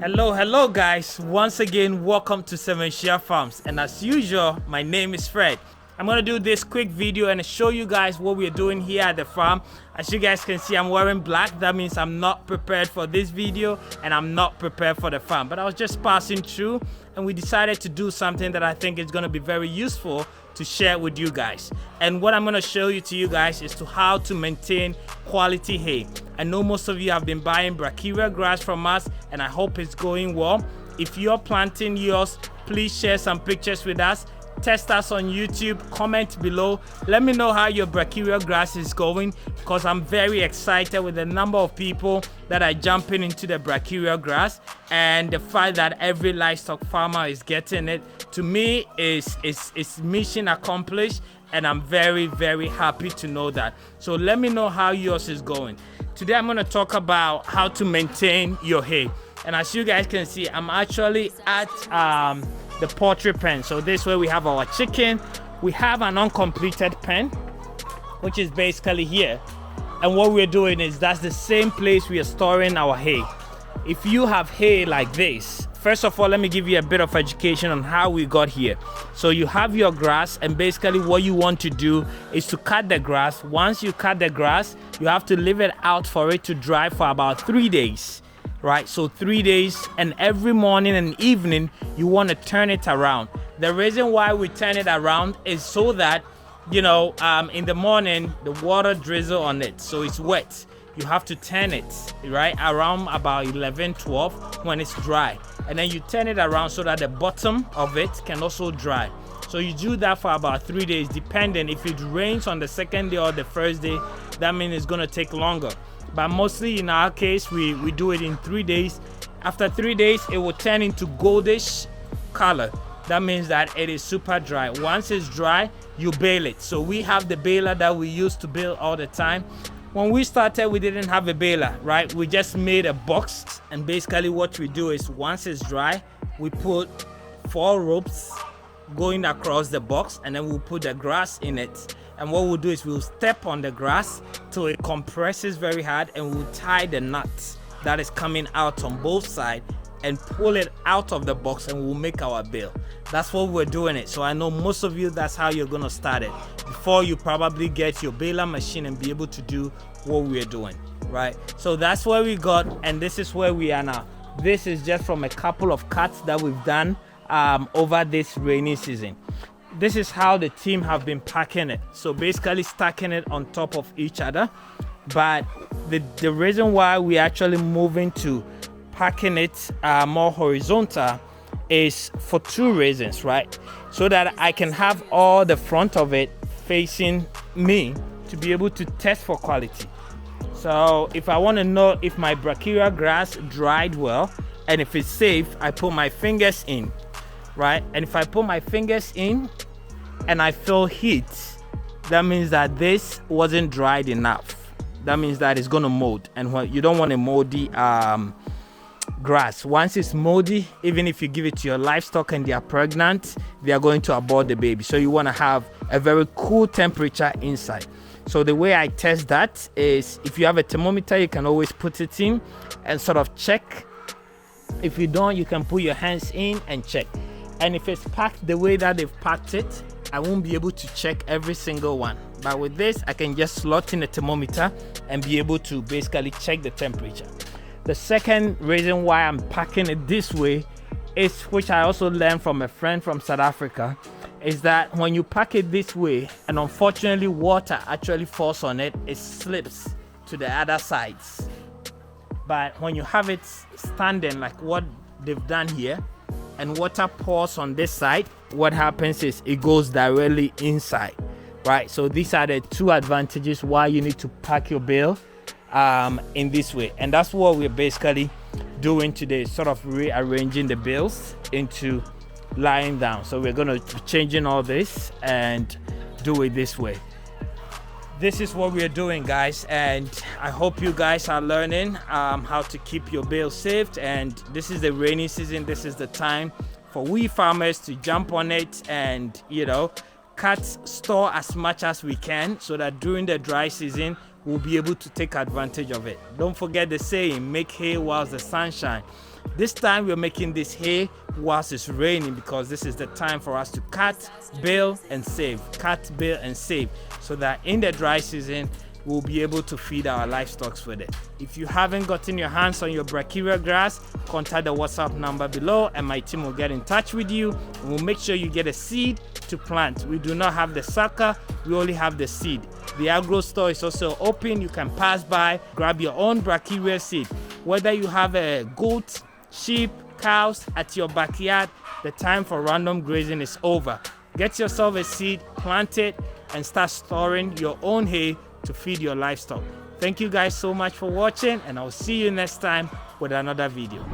Hello guys, once again welcome to 7 Share Farms, and as usual my name is Fred. I'm gonna do this quick video and show you guys what we're doing here at the farm. As you guys can see, I'm wearing black. That means I'm not prepared for this video and I'm not prepared for the farm, but I was just passing through and we decided to do something that I think is going to be very useful to share with you guys. And what I'm going to show you to you guys is to how to maintain quality hay. I know most of you have been buying brachiaria grass from us and I hope it's going well. If you're planting yours, please share some pictures with us. Test us on YouTube, comment below. Let me know how your brachiaria grass is going, because I'm very excited with the number of people that are jumping into the brachiaria grass, and the fact that every livestock farmer is getting it, to me is mission accomplished, and I'm very happy to know that. So let me know how yours is going. Today I'm going to talk about how to maintain your hay, and as you guys can see, I'm actually at the poultry pen. So this way we have our chicken. We have an uncompleted pen, which is basically here, and what we're doing is that's the same place we are storing our hay. If you have hay like this, first of all, let me give you a bit of education on how we got here. So you have your grass, and basically what you want to do is to cut the grass. Once you cut the grass, you have to leave it out for it to dry for about 3 days. Right, so 3 days, and every morning and evening you want to turn it around. The reason why we turn it around is so that, you know, in the morning the water drizzle on it, so it's wet. You have to turn it right around about 11-12 when it's dry, and then you turn it around so that the bottom of it can also dry. So you do that for about 3 days, depending if it rains on the second day or the first day, that means it's going to take longer. But mostly in our case, we do it in 3 days. After 3 days, it will turn into goldish color. That means that it is super dry. Once it's dry, you bale it. So we have the baler that we use to bale all the time. When we started, we didn't have a baler, right? We just made a box, and basically what we do is once it's dry, we put 4 ropes going across the box, and then we'll put the grass in it. And what we'll do is we'll step on the grass till it compresses very hard, and we'll tie the nut that is coming out on both sides and pull it out of the box, and we'll make our bale. That's what we're doing it. So I know most of you, that's how you're gonna start it before you probably get your baler machine and be able to do what we're doing, right? So that's where we got, and this is where we are now. This is just from a couple of cuts that we've done over this rainy season. This is how the team have been packing it, so basically stacking it on top of each other. But the reason why we actually moving to packing it more horizontal is for 2 reasons, right? So that I can have all the front of it facing me to be able to test for quality. So if I want to know if my brachiaria grass dried well and if it's safe, I put my fingers in, right? And if I put my fingers in and I feel heat, that means that this wasn't dried enough. That means that it's gonna mold, and you don't want a moldy grass. Once it's moldy, even if you give it to your livestock and they are pregnant, they are going to abort the baby. So you want to have a very cool temperature inside. So the way I test that is, if you have a thermometer, you can always put it in and sort of check. If you don't, you can put your hands in and check. And if it's packed the way that they've packed it, I won't be able to check every single one. But with this, I can just slot in a thermometer and be able to basically check the temperature. The second reason why I'm packing it this way is, which I also learned from a friend from South Africa, is that when you pack it this way, and unfortunately water actually falls on it, it slips to the other sides. But when you have it standing like what they've done here, and water pours on this side, what happens is it goes directly inside, right? So these are the 2 advantages why you need to pack your bale in this way. And that's what we're basically doing today, sort of rearranging the bales into lying down. So we're going to be changing all this and do it this way. This is what we're doing, guys, and I hope you guys are learning how to keep your bale safe. And this is the rainy season. This is the time for we farmers to jump on it and, you know, store as much as we can, so that during the dry season we'll be able to take advantage of it. Don't forget the saying, make hay whilst the sun shines. This time we're making this hay whilst it's raining, because this is the time for us to cut, bale and save, cut, bale and save, so that in the dry season we'll be able to feed our livestock with it. If you haven't gotten your hands on your brachiaria grass, contact the WhatsApp number below and my team will get in touch with you, and we'll make sure you get a seed to plant. We do not have the sucker, we only have the seed. The agro store is also open. You can pass by, grab your own brachiaria seed. Whether you have a goat, sheep, cows at your backyard, the time for random grazing is over. Get yourself a seed, plant it, and start storing your own hay to feed your livestock. Thank you guys so much for watching, and I'll see you next time with another video.